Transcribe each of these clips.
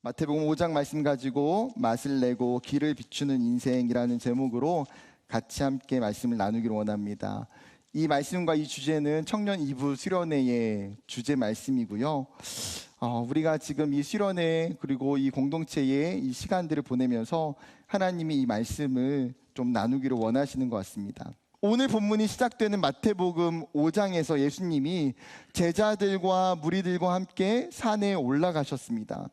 마태복음 5장 말씀 가지고 맛을 내고 길을 비추는 인생이라는 제목으로 같이 함께 말씀을 나누기를 원합니다. 이 말씀과 이 주제는 청년 2부 수련회의 주제 말씀이고요. 우리가 지금 이 수련회 그리고 이 공동체의 이 시간들을 보내면서 하나님이 이 말씀을 좀 나누기를 원하시는 것 같습니다. 오늘 본문이 시작되는 마태복음 5장에서 예수님이 제자들과 무리들과 함께 산에 올라가셨습니다.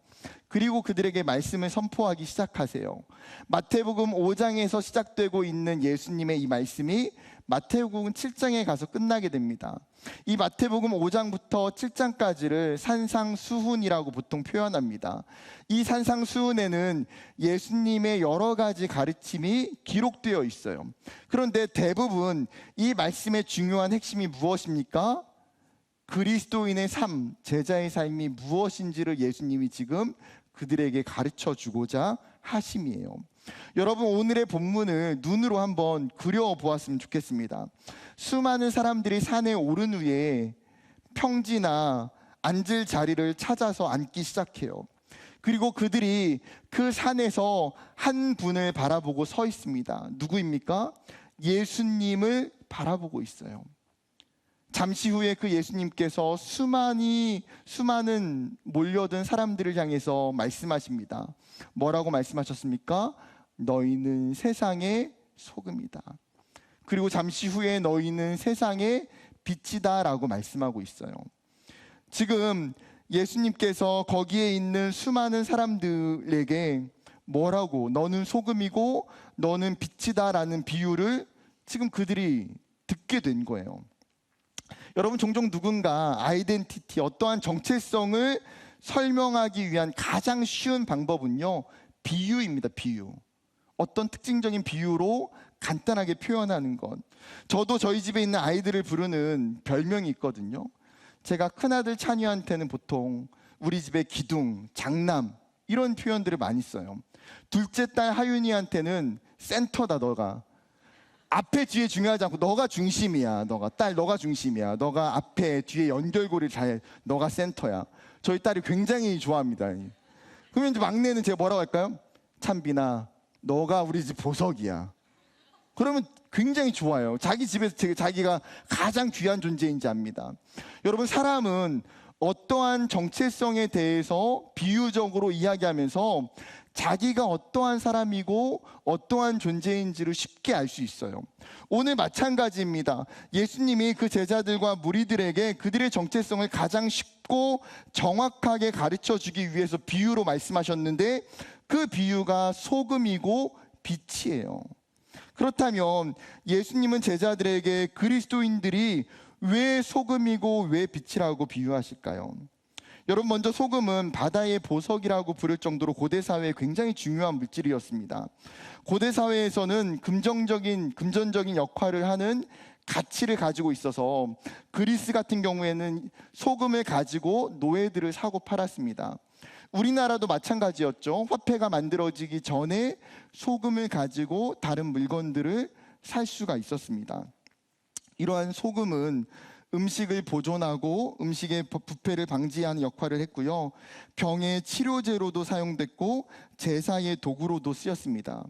그리고 그들에게 말씀을 선포하기 시작하세요. 마태복음 5장에서 시작되고 있는 예수님의 이 말씀이 마태복음 7장에 가서 끝나게 됩니다. 이 마태복음 5장부터 7장까지를 산상수훈이라고 보통 표현합니다. 이 산상수훈에는 예수님의 여러 가지 가르침이 기록되어 있어요. 그런데 대부분 이 말씀의 중요한 핵심이 무엇입니까? 그리스도인의 삶, 제자의 삶이 무엇인지를 예수님이 지금 그들에게 가르쳐 주고자 하심이에요. 여러분, 오늘의 본문을 눈으로 한번 그려보았으면 좋겠습니다. 수많은 사람들이 산에 오른 후에 평지나 앉을 자리를 찾아서 앉기 시작해요. 그리고 그들이 그 산에서 한 분을 바라보고 서 있습니다. 누구입니까? 예수님을 바라보고 있어요. 잠시 후에 그 예수님께서 수많은 몰려든 사람들을 향해서 말씀하십니다. 뭐라고 말씀하셨습니까? 너희는 세상의 소금이다. 그리고 잠시 후에 너희는 세상의 빛이다 라고 말씀하고 있어요. 지금 예수님께서 거기에 있는 수많은 사람들에게 뭐라고, 너는 소금이고 너는 빛이다 라는 비유를 지금 그들이 듣게 된 거예요. 여러분, 종종 누군가 아이덴티티, 어떠한 정체성을 설명하기 위한 가장 쉬운 방법은요, 비유입니다. 비유. 어떤 특징적인 비유로 간단하게 표현하는 것. 저도 저희 집에 있는 아이들을 부르는 별명이 있거든요. 제가 큰아들 찬이한테는 보통 우리 집의 기둥, 장남 이런 표현들을 많이 써요. 둘째 딸 하윤이한테는 센터다 너가. 앞에 뒤에 중요하지 않고 너가 중심이야. 너가 중심이야. 너가 앞에 뒤에 연결고리를 잘, 너가 센터야. 저희 딸이 굉장히 좋아합니다. 그러면 이제 막내는 제가 뭐라고 할까요? 찬빈아, 너가 우리 집 보석이야. 그러면 굉장히 좋아요. 자기 집에서 자기가 가장 귀한 존재인지 압니다. 여러분, 사람은 어떠한 정체성에 대해서 비유적으로 이야기하면서 자기가 어떠한 사람이고 어떠한 존재인지를 쉽게 알 수 있어요. 오늘 마찬가지입니다. 예수님이 그 제자들과 무리들에게 그들의 정체성을 가장 쉽고 정확하게 가르쳐 주기 위해서 비유로 말씀하셨는데, 그 비유가 소금이고 빛이에요. 그렇다면 예수님은 제자들에게 그리스도인들이 왜 소금이고 왜 빛이라고 비유하실까요? 여러분, 먼저 소금은 바다의 보석이라고 부를 정도로 고대 사회에 굉장히 중요한 물질이었습니다. 고대 사회에서는 금전적인 역할을 하는 가치를 가지고 있어서 그리스 같은 경우에는 소금을 가지고 노예들을 사고 팔았습니다. 우리나라도 마찬가지였죠. 화폐가 만들어지기 전에 소금을 가지고 다른 물건들을 살 수가 있었습니다. 이러한 소금은 음식을 보존하고 음식의 부패를 방지하는 역할을 했고요. 병의 치료제로도 사용됐고 제사의 도구로도 쓰였습니다.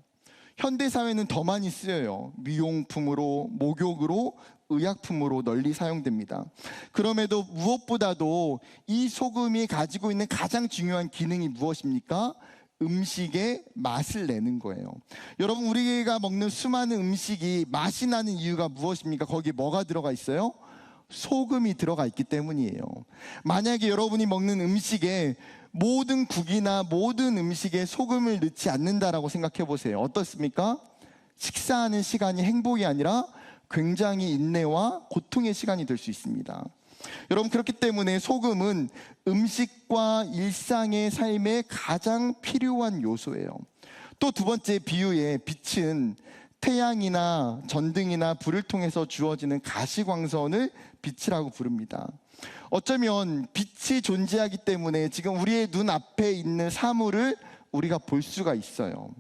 현대사회는 더 많이 쓰여요. 미용품으로, 목욕으로, 의약품으로 널리 사용됩니다. 그럼에도 무엇보다도 이 소금이 가지고 있는 가장 중요한 기능이 무엇입니까? 음식의 맛을 내는 거예요. 여러분, 우리가 먹는 수많은 음식이 맛이 나는 이유가 무엇입니까? 거기에 뭐가 들어가 있어요? 소금이 들어가 있기 때문이에요. 만약에 여러분이 먹는 음식에 모든 국이나 모든 음식에 소금을 넣지 않는다라고 생각해 보세요. 어떻습니까? 식사하는 시간이 행복이 아니라 굉장히 인내와 고통의 시간이 될 수 있습니다. 여러분, 그렇기 때문에 소금은 음식과 일상의 삶에 가장 필요한 요소예요. 또 두 번째 비유의 빛은 태양이나 전등이나 불을 통해서 주어지는 가시광선을 빛이라고 부릅니다. 어쩌면 빛이 존재하기 때문에 지금 우리의 눈앞에 있는 사물을 우리가 볼 수가 있어요.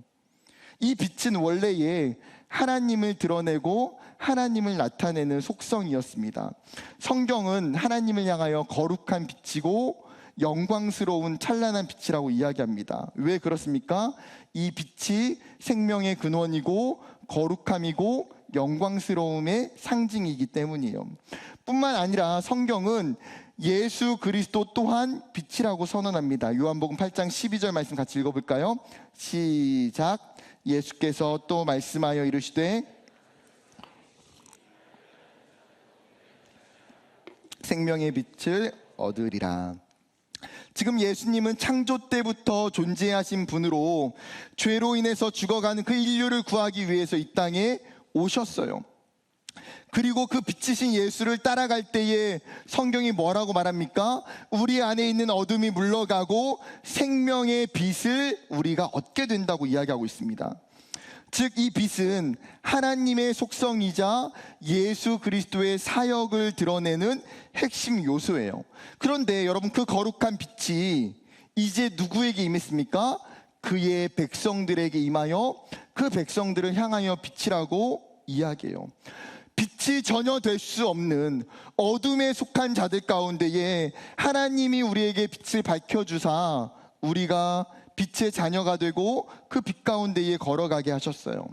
이 빛은 원래의 하나님을 드러내고 하나님을 나타내는 속성이었습니다. 성경은 하나님을 향하여 거룩한 빛이고 영광스러운 찬란한 빛이라고 이야기합니다. 왜 그렇습니까? 이 빛이 생명의 근원이고 거룩함이고 영광스러움의 상징이기 때문이에요. 뿐만 아니라 성경은 예수 그리스도 또한 빛이라고 선언합니다. 요한복음 8장 12절 말씀 같이 읽어볼까요? 시작. 예수께서 또 말씀하여 이르시되 생명의 빛을 얻으리라. 지금 예수님은 창조 때부터 존재하신 분으로 죄로 인해서 죽어가는 그 인류를 구하기 위해서 이 땅에 오셨어요. 그리고 그 빛이신 예수를 따라갈 때에 성경이 뭐라고 말합니까? 우리 안에 있는 어둠이 물러가고 생명의 빛을 우리가 얻게 된다고 이야기하고 있습니다. 즉 이 빛은 하나님의 속성이자 예수 그리스도의 사역을 드러내는 핵심 요소예요. 그런데 여러분, 그 거룩한 빛이 이제 누구에게 임했습니까? 그의 백성들에게 임하여 그 백성들을 향하여 빛이라고 이야기해요. 빛이 전혀 될 수 없는 어둠에 속한 자들 가운데에 하나님이 우리에게 빛을 밝혀주사 우리가 빛의 자녀가 되고 그 빛 가운데에 걸어가게 하셨어요.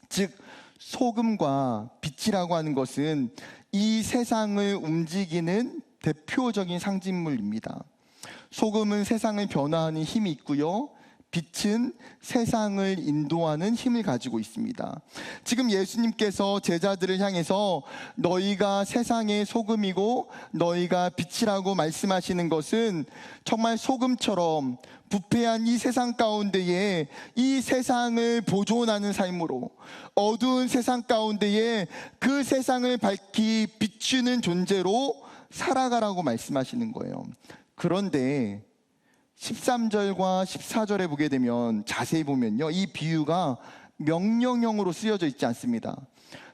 즉 소금과 빛이라고 하는 것은 이 세상을 움직이는 대표적인 상징물입니다. 소금은 세상을 변화하는 힘이 있고요, 빛은 세상을 인도하는 힘을 가지고 있습니다. 지금 예수님께서 제자들을 향해서 너희가 세상의 소금이고 너희가 빛이라고 말씀하시는 것은 정말 소금처럼 부패한 이 세상 가운데에 이 세상을 보존하는 삶으로, 어두운 세상 가운데에 그 세상을 밝히 비추는 존재로 살아가라고 말씀하시는 거예요. 그런데 13절과 14절에 보게 되면, 자세히 보면요, 이 비유가 명령형으로 쓰여져 있지 않습니다.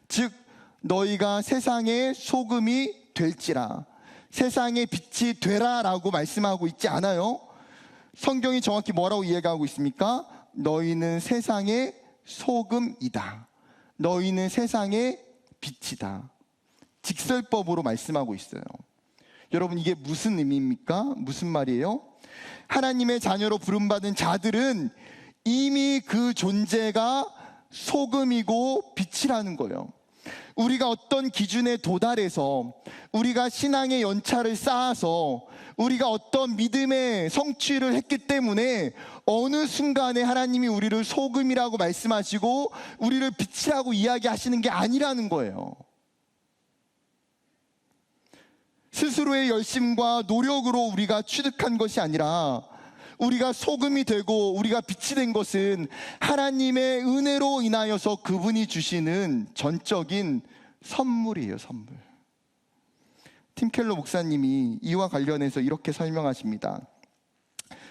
즉 너희가 세상의 소금이 될지라, 세상의 빛이 되라 라고 말씀하고 있지 않아요. 성경이 정확히 뭐라고 이야기하고 있습니까? 너희는 세상의 소금이다, 너희는 세상의 빛이다. 직설법으로 말씀하고 있어요. 여러분, 이게 무슨 의미입니까? 무슨 말이에요? 하나님의 자녀로 부름받은 자들은 이미 그 존재가 소금이고 빛이라는 거예요. 우리가 어떤 기준에 도달해서, 우리가 신앙의 연차를 쌓아서, 우리가 어떤 믿음의 성취를 했기 때문에 어느 순간에 하나님이 우리를 소금이라고 말씀하시고 우리를 빛이라고 이야기하시는 게 아니라는 거예요. 스스로의 열심과 노력으로 우리가 취득한 것이 아니라, 우리가 소금이 되고 우리가 빛이 된 것은 하나님의 은혜로 인하여서 그분이 주시는 전적인 선물이에요, 선물. 팀 켈러 목사님이 이와 관련해서 이렇게 설명하십니다.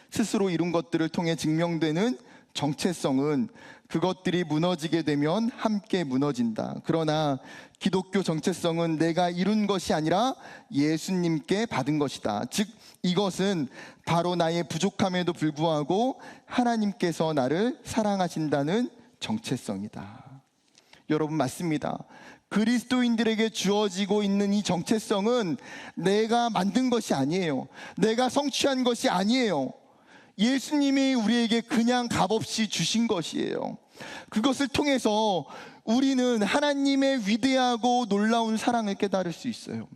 스스로 이룬 것들을 통해 증명되는 정체성은 그것들이 무너지게 되면 함께 무너진다. 그러나 기독교 정체성은 내가 이룬 것이 아니라 예수님께 받은 것이다. 즉 이것은 바로 나의 부족함에도 불구하고 하나님께서 나를 사랑하신다는 정체성이다. 여러분, 맞습니다. 그리스도인들에게 주어지고 있는 이 정체성은 내가 만든 것이 아니에요. 내가 성취한 것이 아니에요. 예수님이 우리에게 그냥 값없이 주신 것이에요. 그것을 통해서 우리는 하나님의 위대하고 놀라운 사랑을 깨달을 수 있어요.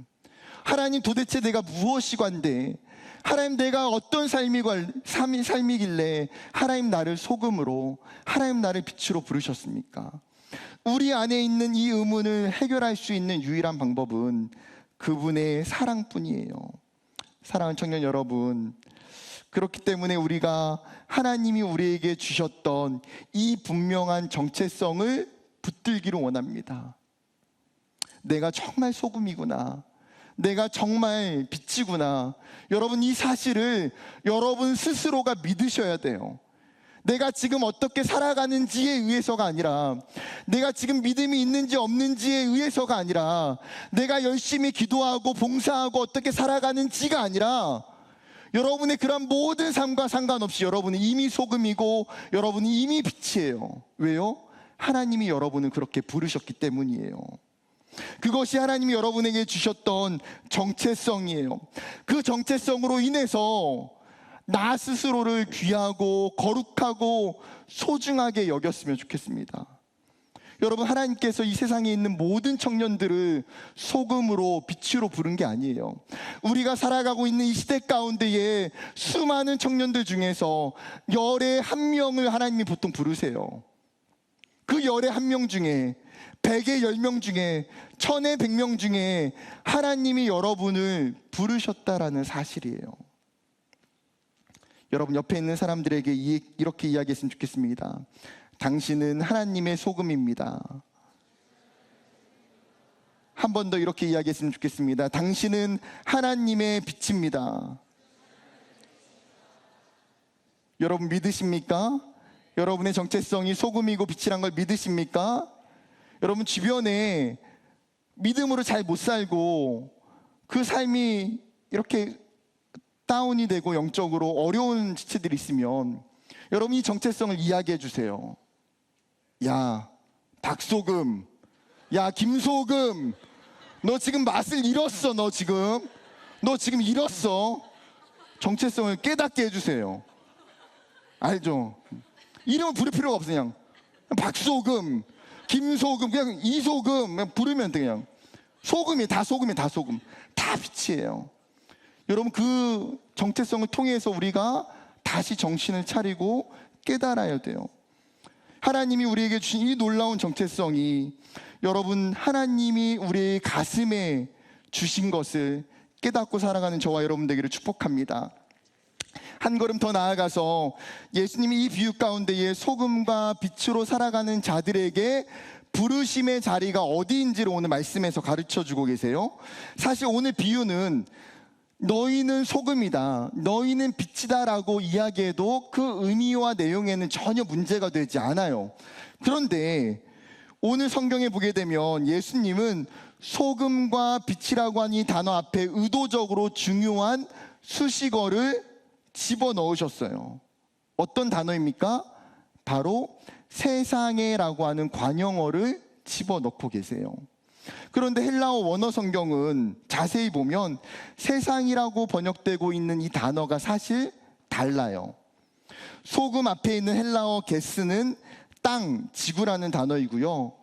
하나님, 도대체 내가 무엇이관데, 하나님 내가 어떤 삶이길래 하나님 나를 소금으로, 하나님 나를 빛으로 부르셨습니까? 우리 안에 있는 이 의문을 해결할 수 있는 유일한 방법은 그분의 사랑뿐이에요. 사랑하는 청년 여러분, 그렇기 때문에 우리가 하나님이 우리에게 주셨던 이 분명한 정체성을 붙들기를 원합니다. 내가 정말 소금이구나, 내가 정말 빛이구나. 여러분, 이 사실을 여러분 스스로가 믿으셔야 돼요. 내가 지금 어떻게 살아가는지에 의해서가 아니라, 내가 지금 믿음이 있는지 없는지에 의해서가 아니라, 내가 열심히 기도하고 봉사하고 어떻게 살아가는지가 아니라, 여러분의 그런 모든 삶과 상관없이 여러분은 이미 소금이고 여러분이 이미 빛이에요. 왜요? 하나님이 여러분을 그렇게 부르셨기 때문이에요. 그것이 하나님이 여러분에게 주셨던 정체성이에요. 그 정체성으로 인해서 나 스스로를 귀하고 거룩하고 소중하게 여겼으면 좋겠습니다. 여러분, 하나님께서 이 세상에 있는 모든 청년들을 소금으로 빛으로 부른 게 아니에요. 우리가 살아가고 있는 이 시대 가운데에 수많은 청년들 중에서 열의 한 명을 하나님이 보통 부르세요. 그 열의 한 명 중에, 100의 10명 중에, 1000의 100명 중에 하나님이 여러분을 부르셨다라는 사실이에요. 여러분, 옆에 있는 사람들에게 이렇게 이야기했으면 좋겠습니다. 당신은 하나님의 소금입니다. 한 번 더 이렇게 이야기했으면 좋겠습니다. 당신은 하나님의 빛입니다. 여러분, 믿으십니까? 여러분의 정체성이 소금이고 빛이란 걸 믿으십니까? 여러분, 주변에 믿음으로 잘 못 살고 그 삶이 이렇게 다운이 되고 영적으로 어려운 지체들이 있으면 여러분, 이 정체성을 이야기해 주세요. 야, 박소금, 야, 김소금, 너 지금 맛을 잃었어. 너 지금 잃었어. 정체성을 깨닫게 해주세요. 알죠? 이름을 부를 필요가 없어. 그냥 박소금, 김소금, 그냥 이소금 그냥 부르면 돼. 그냥 소금이 다 소금, 다 빛이에요. 여러분, 그 정체성을 통해서 우리가 다시 정신을 차리고 깨달아야 돼요. 하나님이 우리에게 주신 이 놀라운 정체성이, 여러분, 하나님이 우리의 가슴에 주신 것을 깨닫고 살아가는 저와 여러분 되기를 축복합니다. 한 걸음 더 나아가서 예수님이 이 비유 가운데에 소금과 빛으로 살아가는 자들에게 부르심의 자리가 어디인지를 오늘 말씀에서 가르쳐주고 계세요. 사실 오늘 비유는 너희는 소금이다, 너희는 빛이다 라고 이야기해도 그 의미와 내용에는 전혀 문제가 되지 않아요. 그런데 오늘 성경에 보게 되면 예수님은 소금과 빛이라고 하는 이 단어 앞에 의도적으로 중요한 수식어를 집어넣으셨어요. 어떤 단어입니까? 바로 세상에라고 하는 관용어를 집어넣고 계세요. 그런데 헬라어 원어 성경은 자세히 보면 세상이라고 번역되고 있는 이 단어가 사실 달라요. 소금 앞에 있는 헬라어 게스는 땅, 지구라는 단어이고요.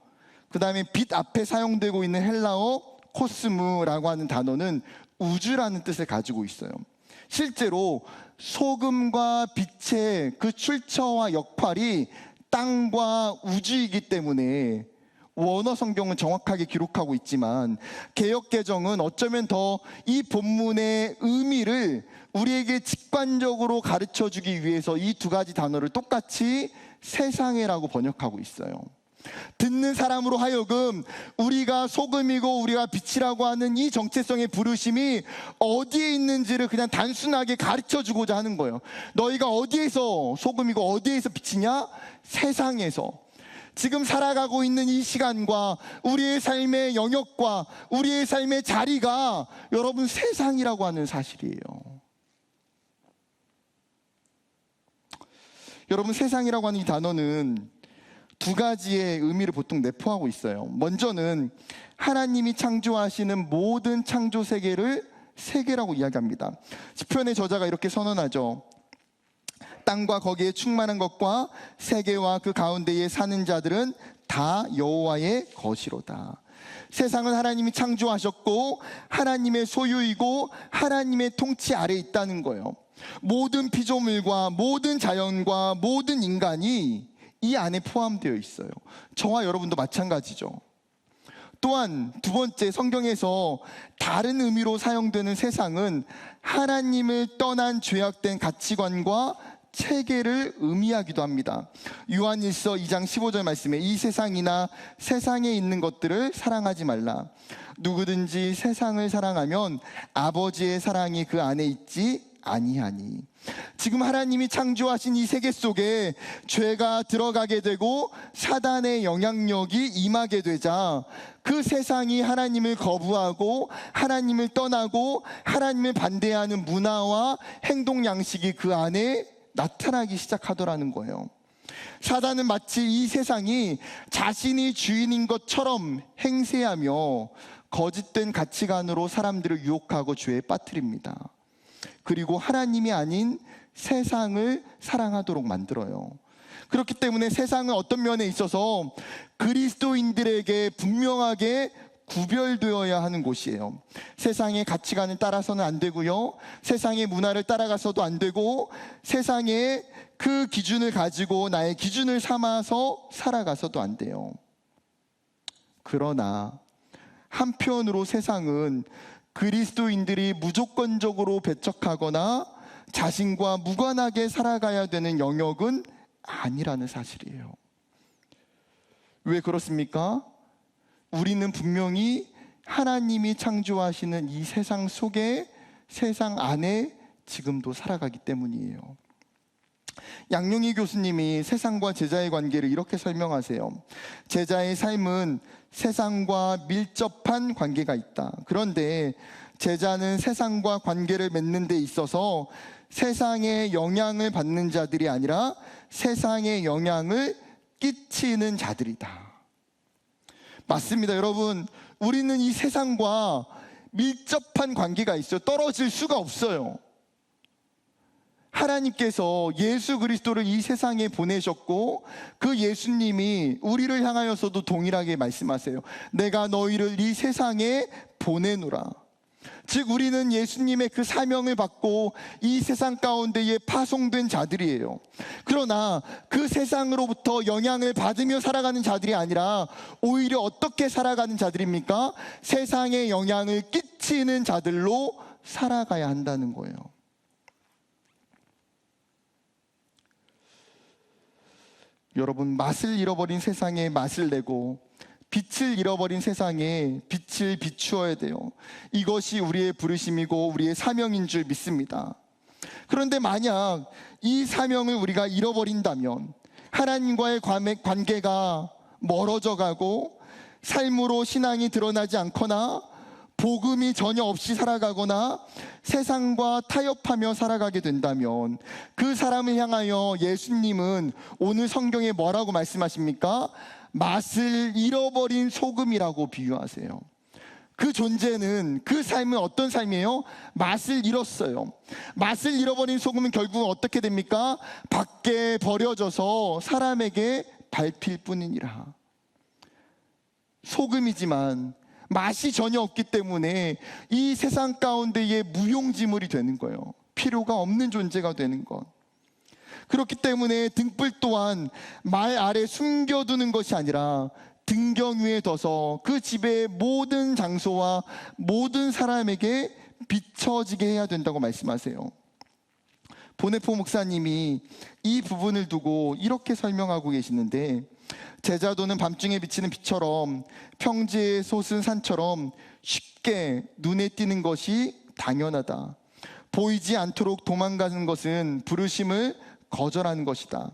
그 다음에 빛 앞에 사용되고 있는 헬라어 코스무라고 하는 단어는 우주라는 뜻을 가지고 있어요. 실제로 소금과 빛의 그 출처와 역할이 땅과 우주이기 때문에 원어 성경은 정확하게 기록하고 있지만 개역개정은 어쩌면 더 이 본문의 의미를 우리에게 직관적으로 가르쳐주기 위해서 이 두 가지 단어를 똑같이 세상에라고 번역하고 있어요. 듣는 사람으로 하여금 우리가 소금이고 우리가 빛이라고 하는 이 정체성의 부르심이 어디에 있는지를 그냥 단순하게 가르쳐주고자 하는 거예요. 너희가 어디에서 소금이고 어디에서 빛이냐? 세상에서. 지금 살아가고 있는 이 시간과 우리의 삶의 영역과 우리의 삶의 자리가 여러분 세상이라고 하는 사실이에요. 여러분, 세상이라고 하는 이 단어는 두 가지의 의미를 보통 내포하고 있어요. 먼저는 하나님이 창조하시는 모든 창조 세계를 세계라고 이야기합니다. 시편의 저자가 이렇게 선언하죠. 땅과 거기에 충만한 것과 세계와 그 가운데에 사는 자들은 다 여호와의 것이로다. 세상은 하나님이 창조하셨고 하나님의 소유이고 하나님의 통치 아래에 있다는 거예요. 모든 피조물과 모든 자연과 모든 인간이 이 안에 포함되어 있어요. 저와 여러분도 마찬가지죠. 또한 두 번째, 성경에서 다른 의미로 사용되는 세상은 하나님을 떠난 죄악된 가치관과 체계를 의미하기도 합니다. 요한일서 2장 15절 말씀에 이 세상이나 세상에 있는 것들을 사랑하지 말라. 누구든지 세상을 사랑하면 아버지의 사랑이 그 안에 있지 아니하니. 지금 하나님이 창조하신 이 세계 속에 죄가 들어가게 되고 사단의 영향력이 임하게 되자 그 세상이 하나님을 거부하고 하나님을 떠나고 하나님을 반대하는 문화와 행동 양식이 그 안에 나타나기 시작하더라는 거예요. 사단은 마치 이 세상이 자신이 주인인 것처럼 행세하며 거짓된 가치관으로 사람들을 유혹하고 죄에 빠뜨립니다. 그리고 하나님이 아닌 세상을 사랑하도록 만들어요. 그렇기 때문에 세상은 어떤 면에 있어서 그리스도인들에게 분명하게 구별되어야 하는 곳이에요. 세상의 가치관을 따라서는 안 되고요, 세상의 문화를 따라가서도 안 되고, 세상의 그 기준을 가지고 나의 기준을 삼아서 살아가서도 안 돼요. 그러나 한편으로 세상은 그리스도인들이 무조건적으로 배척하거나 자신과 무관하게 살아가야 되는 영역은 아니라는 사실이에요. 왜 그렇습니까? 우리는 분명히 하나님이 창조하시는 이 세상 속에, 세상 안에 지금도 살아가기 때문이에요. 양용희 교수님이 세상과 제자의 관계를 이렇게 설명하세요. 제자의 삶은 세상과 밀접한 관계가 있다. 그런데 제자는 세상과 관계를 맺는 데 있어서 세상의 영향을 받는 자들이 아니라 세상의 영향을 끼치는 자들이다. 맞습니다. 여러분, 우리는 이 세상과 밀접한 관계가 있어요. 떨어질 수가 없어요. 하나님께서 예수 그리스도를 이 세상에 보내셨고, 그 예수님이 우리를 향하여서도 동일하게 말씀하세요. 내가 너희를 이 세상에 보내노라. 즉 우리는 예수님의 그 사명을 받고 이 세상 가운데에 파송된 자들이에요. 그러나 그 세상으로부터 영향을 받으며 살아가는 자들이 아니라 오히려 어떻게 살아가는 자들입니까? 세상에 영향을 끼치는 자들로 살아가야 한다는 거예요. 여러분, 맛을 잃어버린 세상에 맛을 내고 빛을 잃어버린 세상에 빛을 비추어야 돼요. 이것이 우리의 부르심이고 우리의 사명인 줄 믿습니다. 그런데 만약 이 사명을 우리가 잃어버린다면 하나님과의 관계가 멀어져 가고 삶으로 신앙이 드러나지 않거나 복음이 전혀 없이 살아가거나 세상과 타협하며 살아가게 된다면 그 사람을 향하여 예수님은 오늘 성경에 뭐라고 말씀하십니까? 맛을 잃어버린 소금이라고 비유하세요. 그 존재는, 그 삶은 어떤 삶이에요? 맛을 잃었어요. 맛을 잃어버린 소금은 결국은 어떻게 됩니까? 밖에 버려져서 사람에게 밟힐 뿐이니라. 소금이지만 맛이 전혀 없기 때문에 이 세상 가운데에 무용지물이 되는 거예요. 필요가 없는 존재가 되는 것. 그렇기 때문에 등불 또한 말 아래 숨겨두는 것이 아니라 등경 위에 둬서 그 집의 모든 장소와 모든 사람에게 비춰지게 해야 된다고 말씀하세요. 보네포 목사님이 이 부분을 두고 이렇게 설명하고 계시는데, 제자도는 밤중에 비치는 빛처럼 평지에 솟은 산처럼 쉽게 눈에 띄는 것이 당연하다. 보이지 않도록 도망가는 것은 부르심을 거절하는 것이다.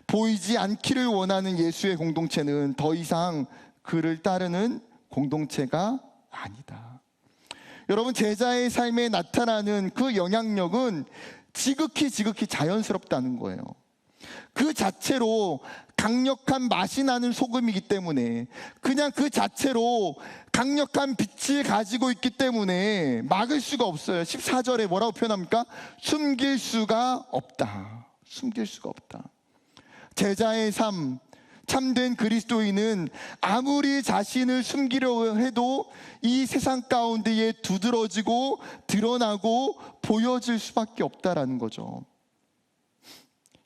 보이지 않기를 원하는 예수의 공동체는 더 이상 그를 따르는 공동체가 아니다. 여러분, 제자의 삶에 나타나는 그 영향력은 지극히 자연스럽다는 거예요. 그 자체로 강력한 맛이 나는 소금이기 때문에, 그냥 그 자체로 강력한 빛을 가지고 있기 때문에 막을 수가 없어요. 14절에 뭐라고 표현합니까? 숨길 수가 없다. 숨길 수가 없다. 제자의 삶, 참된 그리스도인은 아무리 자신을 숨기려 해도 이 세상 가운데에 두드러지고 드러나고 보여질 수밖에 없다라는 거죠.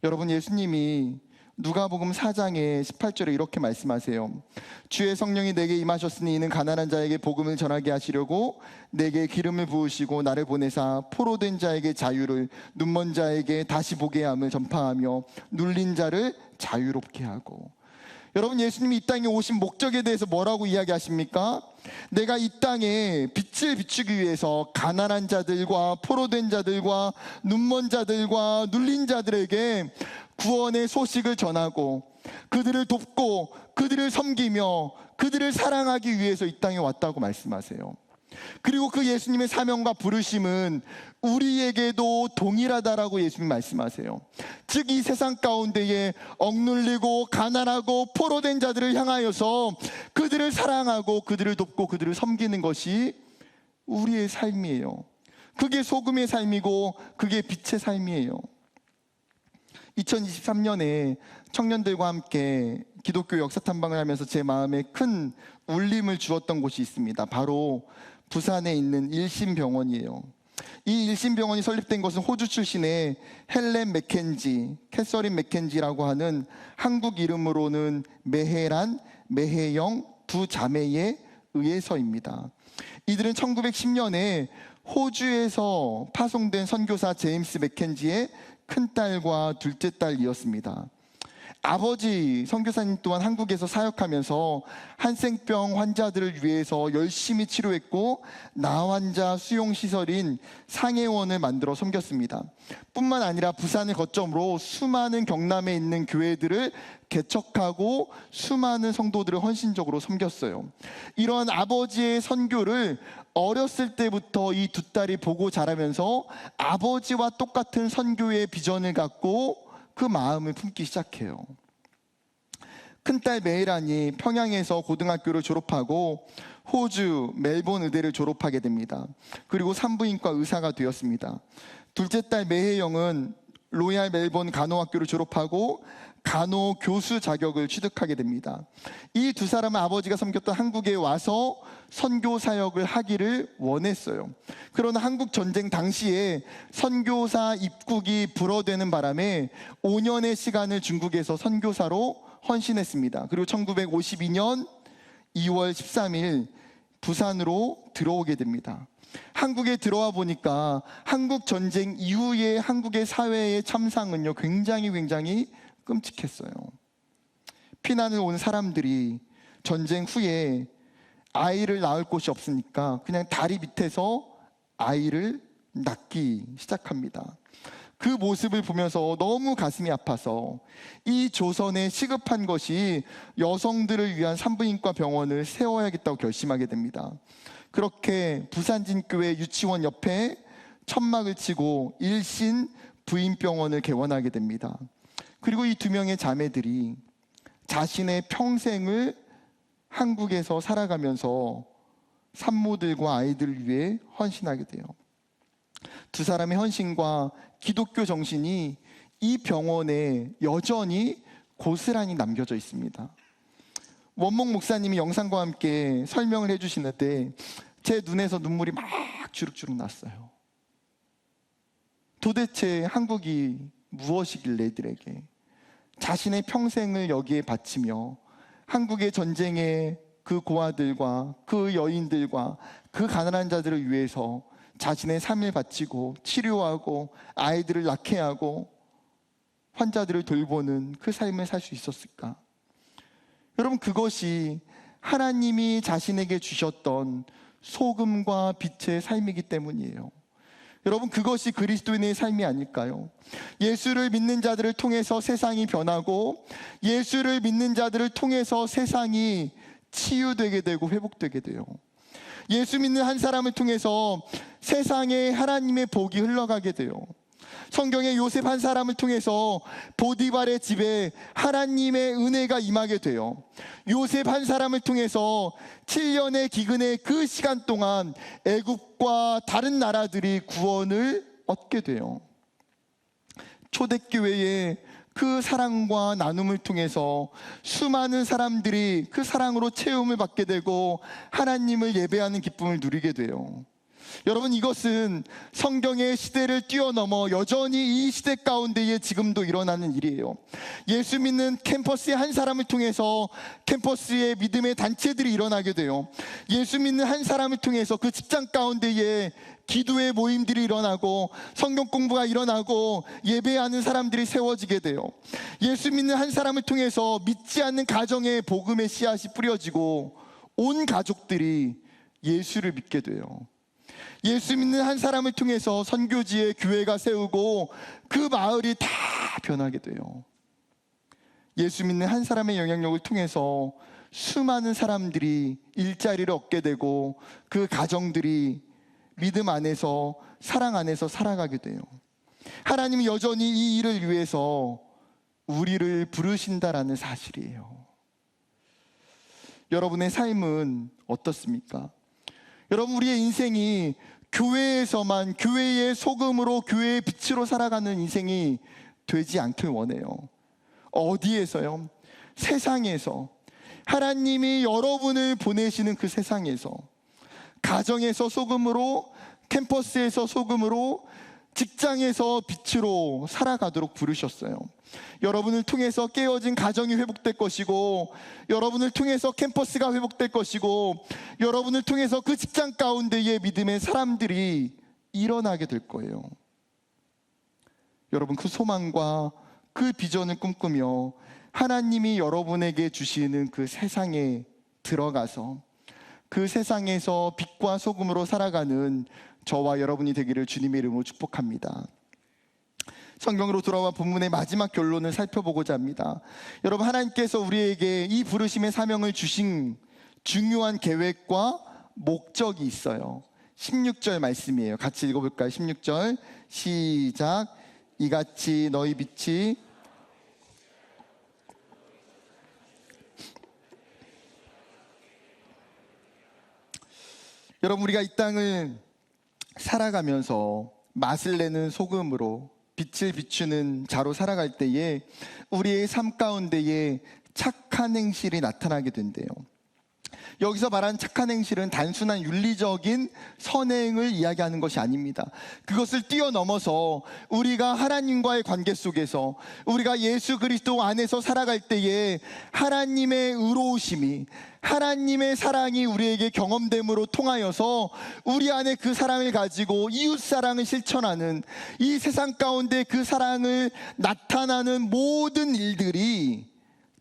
여러분, 예수님이 누가복음 4장의 18절에 이렇게 말씀하세요. 주의 성령이 내게 임하셨으니 이는 가난한 자에게 복음을 전하게 하시려고 내게 기름을 부으시고 나를 보내사 포로된 자에게 자유를, 눈먼 자에게 다시 보게 함을 전파하며 눌린 자를 자유롭게 하고. 여러분, 예수님이 이 땅에 오신 목적에 대해서 뭐라고 이야기하십니까? 내가 이 땅에 빛을 비추기 위해서 가난한 자들과 포로된 자들과 눈먼 자들과 눌린 자들에게 구원의 소식을 전하고 그들을 돕고 그들을 섬기며 그들을 사랑하기 위해서 이 땅에 왔다고 말씀하세요. 그리고 그 예수님의 사명과 부르심은 우리에게도 동일하다라고 예수님 말씀하세요. 즉 이 세상 가운데에 억눌리고 가난하고 포로된 자들을 향하여서 그들을 사랑하고 그들을 돕고 그들을 섬기는 것이 우리의 삶이에요. 그게 소금의 삶이고 그게 빛의 삶이에요. 2023년에 청년들과 함께 기독교 역사 탐방을 하면서 제 마음에 큰 울림을 주었던 곳이 있습니다. 바로 부산에 있는 일심병원이에요. 이 일심병원이 설립된 것은 호주 출신의 헬렌 맥켄지, 캐서린 맥켄지라고 하는 한국 이름으로는 메헤란, 메헤영 두 자매에 의해서입니다. 이들은 1910년에 호주에서 파송된 선교사 제임스 맥켄지의 큰딸과 둘째 딸이었습니다. 아버지 선교사님 또한 한국에서 사역하면서 한센병 환자들을 위해서 열심히 치료했고 나환자 수용시설인 상해원을 만들어 섬겼습니다. 뿐만 아니라 부산을 거점으로 수많은 경남에 있는 교회들을 개척하고 수많은 성도들을 헌신적으로 섬겼어요. 이런 아버지의 선교를 어렸을 때부터 이 두 딸이 보고 자라면서 아버지와 똑같은 선교의 비전을 갖고 그 마음을 품기 시작해요. 큰딸 메이란이 평양에서 고등학교를 졸업하고 호주 멜본 의대를 졸업하게 됩니다. 그리고 산부인과 의사가 되었습니다. 둘째 딸 메혜영은 로얄 멜본 간호학교를 졸업하고 간호 교수 자격을 취득하게 됩니다. 이 두 사람은 아버지가 섬겼던 한국에 와서 선교 사역을 하기를 원했어요. 그러나 한국 전쟁 당시에 선교사 입국이 불어되는 바람에 5년의 시간을 중국에서 선교사로 헌신했습니다. 그리고 1952년 2월 13일 부산으로 들어오게 됩니다. 한국에 들어와 보니까 한국 전쟁 이후의 한국의 사회의 참상은요 굉장히 끔찍했어요. 피난을 온 사람들이 전쟁 후에 아이를 낳을 곳이 없으니까 그냥 다리 밑에서 아이를 낳기 시작합니다. 그 모습을 보면서 너무 가슴이 아파서 이 조선에 시급한 것이 여성들을 위한 산부인과 병원을 세워야겠다고 결심하게 됩니다. 그렇게 부산진교회 유치원 옆에 천막을 치고 일신 부인병원을 개원하게 됩니다. 그리고 이 두 명의 자매들이 자신의 평생을 한국에서 살아가면서 산모들과 아이들을 위해 헌신하게 돼요. 두 사람의 헌신과 기독교 정신이 이 병원에 여전히 고스란히 남겨져 있습니다. 원목 목사님이 영상과 함께 설명을 해주시는데 제 눈에서 눈물이 막 주룩주룩 났어요. 도대체 한국이 무엇이길래 이들에게 자신의 평생을 여기에 바치며 한국의 전쟁의 그 고아들과 그 여인들과 그 가난한 자들을 위해서 자신의 삶을 바치고 치료하고 아이들을 낳게 하고 환자들을 돌보는 그 삶을 살 수 있었을까? 여러분, 그것이 하나님이 자신에게 주셨던 소금과 빛의 삶이기 때문이에요. 여러분, 그것이 그리스도인의 삶이 아닐까요? 예수를 믿는 자들을 통해서 세상이 변하고 예수를 믿는 자들을 통해서 세상이 치유되게 되고 회복되게 돼요. 예수 믿는 한 사람을 통해서 세상에 하나님의 복이 흘러가게 돼요. 성경의 요셉 한 사람을 통해서 보디발의 집에 하나님의 은혜가 임하게 돼요. 요셉 한 사람을 통해서 7년의 기근의 그 시간 동안 애굽과 다른 나라들이 구원을 얻게 돼요. 초대교회의 그 사랑과 나눔을 통해서 수많은 사람들이 그 사랑으로 체험을 받게 되고 하나님을 예배하는 기쁨을 누리게 돼요. 여러분, 이것은 성경의 시대를 뛰어넘어 여전히 이 시대 가운데에 지금도 일어나는 일이에요. 예수 믿는 캠퍼스의 한 사람을 통해서 캠퍼스의 믿음의 단체들이 일어나게 돼요. 예수 믿는 한 사람을 통해서 그 직장 가운데에 기도의 모임들이 일어나고 성경 공부가 일어나고 예배하는 사람들이 세워지게 돼요. 예수 믿는 한 사람을 통해서 믿지 않는 가정에 복음의 씨앗이 뿌려지고 온 가족들이 예수를 믿게 돼요. 예수 믿는 한 사람을 통해서 선교지에 교회가 세우고 그 마을이 다 변하게 돼요. 예수 믿는 한 사람의 영향력을 통해서 수많은 사람들이 일자리를 얻게 되고 그 가정들이 믿음 안에서, 사랑 안에서 살아가게 돼요. 하나님이 여전히 이 일을 위해서 우리를 부르신다라는 사실이에요. 여러분의 삶은 어떻습니까? 여러분, 우리의 인생이 교회에서만, 교회의 소금으로, 교회의 빛으로 살아가는 인생이 되지 않길 원해요. 어디에서요? 세상에서. 하나님이 여러분을 보내시는 그 세상에서, 가정에서 소금으로, 캠퍼스에서 소금으로, 직장에서 빛으로 살아가도록 부르셨어요. 여러분을 통해서 깨어진 가정이 회복될 것이고, 여러분을 통해서 캠퍼스가 회복될 것이고, 여러분을 통해서 그 직장 가운데의 믿음의 사람들이 일어나게 될 거예요. 여러분, 그 소망과 그 비전을 꿈꾸며 하나님이 여러분에게 주시는 그 세상에 들어가서 그 세상에서 빛과 소금으로 살아가는 저와 여러분이 되기를 주님의 이름으로 축복합니다. 성경으로 돌아와 본문의 마지막 결론을 살펴보고자 합니다. 여러분, 하나님께서 우리에게 이 부르심의 사명을 주신 중요한 계획과 목적이 있어요. 16절 말씀이에요. 같이 읽어볼까요? 16절 시작. 이같이 너희 빛이 여러분, 우리가 이 땅을 살아가면서 맛을 내는 소금으로, 빛을 비추는 자로 살아갈 때에 우리의 삶 가운데에 착한 행실이 나타나게 된대요. 여기서 말하는 착한 행실은 단순한 윤리적인 선행을 이야기하는 것이 아닙니다. 그것을 뛰어넘어서 우리가 하나님과의 관계 속에서, 우리가 예수 그리스도 안에서 살아갈 때에 하나님의 의로우심이, 하나님의 사랑이 우리에게 경험됨으로 통하여서 우리 안에 그 사랑을 가지고 이웃 사랑을 실천하는, 이 세상 가운데 그 사랑을 나타나는 모든 일들이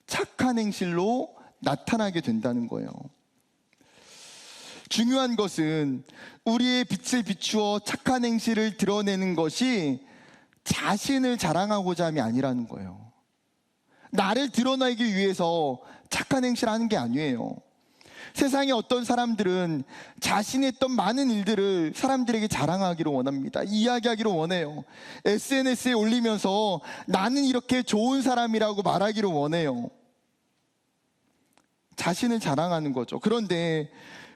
착한 행실로 나타나게 된다는 거예요. 중요한 것은 우리의 빛을 비추어 착한 행실을 드러내는 것이 자신을 자랑하고자 함이 아니라는 거예요. 나를 드러내기 위해서 착한 행실을 하는 게 아니에요. 세상에 어떤 사람들은 자신이 했던 많은 일들을 사람들에게 자랑하기를 원합니다. 이야기하기를 원해요. SNS에 올리면서 나는 이렇게 좋은 사람이라고 말하기를 원해요. 자신을 자랑하는 거죠. 그런데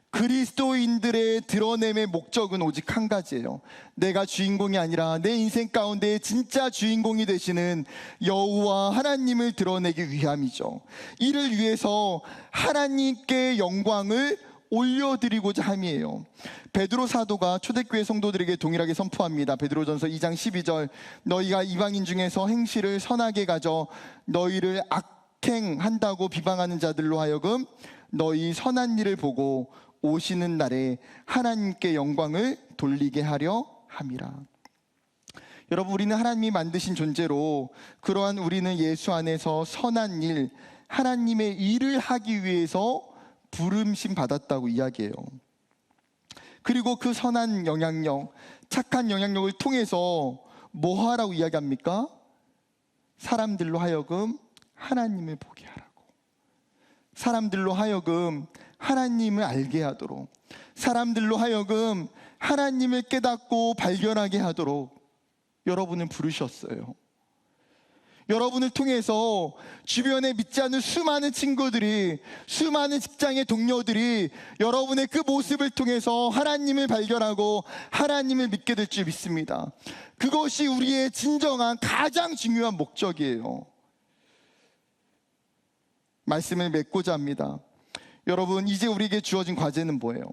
그리스도인들의 드러냄의 목적은 오직 한 가지예요. 내가 주인공이 아니라 내 인생 가운데 진짜 주인공이 되시는 여호와 하나님을 드러내기 위함이죠. 이를 위해서 하나님께 영광을 올려드리고자 함이에요. 베드로 사도가 초대교회 성도들에게 동일하게 선포합니다. 베드로전서 2장 12절 너희가 이방인 중에서 행실을 선하게 가져 너희를 악행한다고 비방하는 자들로 하여금 너희 선한 일을 보고 오시는 날에 하나님께 영광을 돌리게 하려 함이라. 여러분, 우리는 하나님이 만드신 존재로 그러한 우리는 예수 안에서 선한 일, 하나님의 일을 하기 위해서 부름심 받았다고 이야기해요. 그리고 그 선한 영향력, 착한 영향력을 통해서 뭐 하라고 이야기합니까? 사람들로 하여금 하나님을 보게 하라고. 사람들로 하여금 하나님을 알게 하도록, 사람들로 하여금 하나님을 깨닫고 발견하게 하도록 여러분을 부르셨어요. 여러분을 통해서 주변에 믿지 않는 수많은 친구들이, 수많은 직장의 동료들이 여러분의 그 모습을 통해서 하나님을 발견하고 하나님을 믿게 될 줄 믿습니다. 그것이 우리의 진정한 가장 중요한 목적이에요. 말씀을 맺고자 합니다. 여러분, 이제 우리에게 주어진 과제는 뭐예요?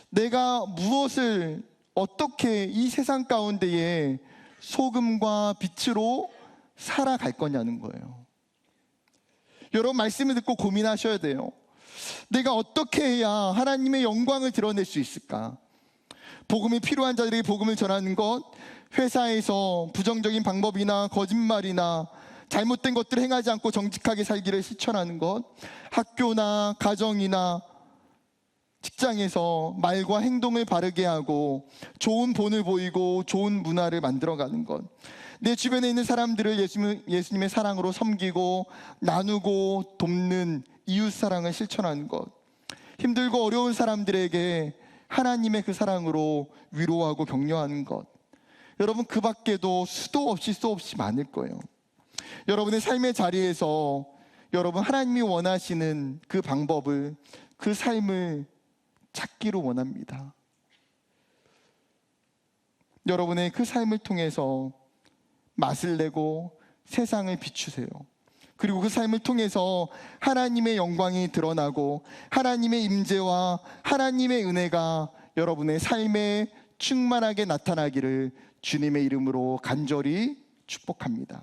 내가 무엇을 어떻게 이 세상 가운데에 소금과 빛으로 살아갈 거냐는 거예요. 여러분, 말씀을 듣고 고민하셔야 돼요. 내가 어떻게 해야 하나님의 영광을 드러낼 수 있을까? 복음이 필요한 자들에게 복음을 전하는 것, 회사에서 부정적인 방법이나 거짓말이나 잘못된 것들을 행하지 않고 정직하게 살기를 실천하는 것, 학교나 가정이나 직장에서 말과 행동을 바르게 하고 좋은 본을 보이고 좋은 문화를 만들어가는 것, 내 주변에 있는 사람들을 예수님의 사랑으로 섬기고 나누고 돕는 이웃 사랑을 실천하는 것, 힘들고 어려운 사람들에게 하나님의 그 사랑으로 위로하고 격려하는 것, 여러분 그 밖에도 수도 없이 많을 거예요. 여러분의 삶의 자리에서 여러분 하나님이 원하시는 그 방법을, 그 삶을 찾기로 원합니다. 여러분의 그 삶을 통해서 맛을 내고 세상을 비추세요. 그리고 그 삶을 통해서 하나님의 영광이 드러나고 하나님의 임재와 하나님의 은혜가 여러분의 삶에 충만하게 나타나기를 주님의 이름으로 간절히 축복합니다.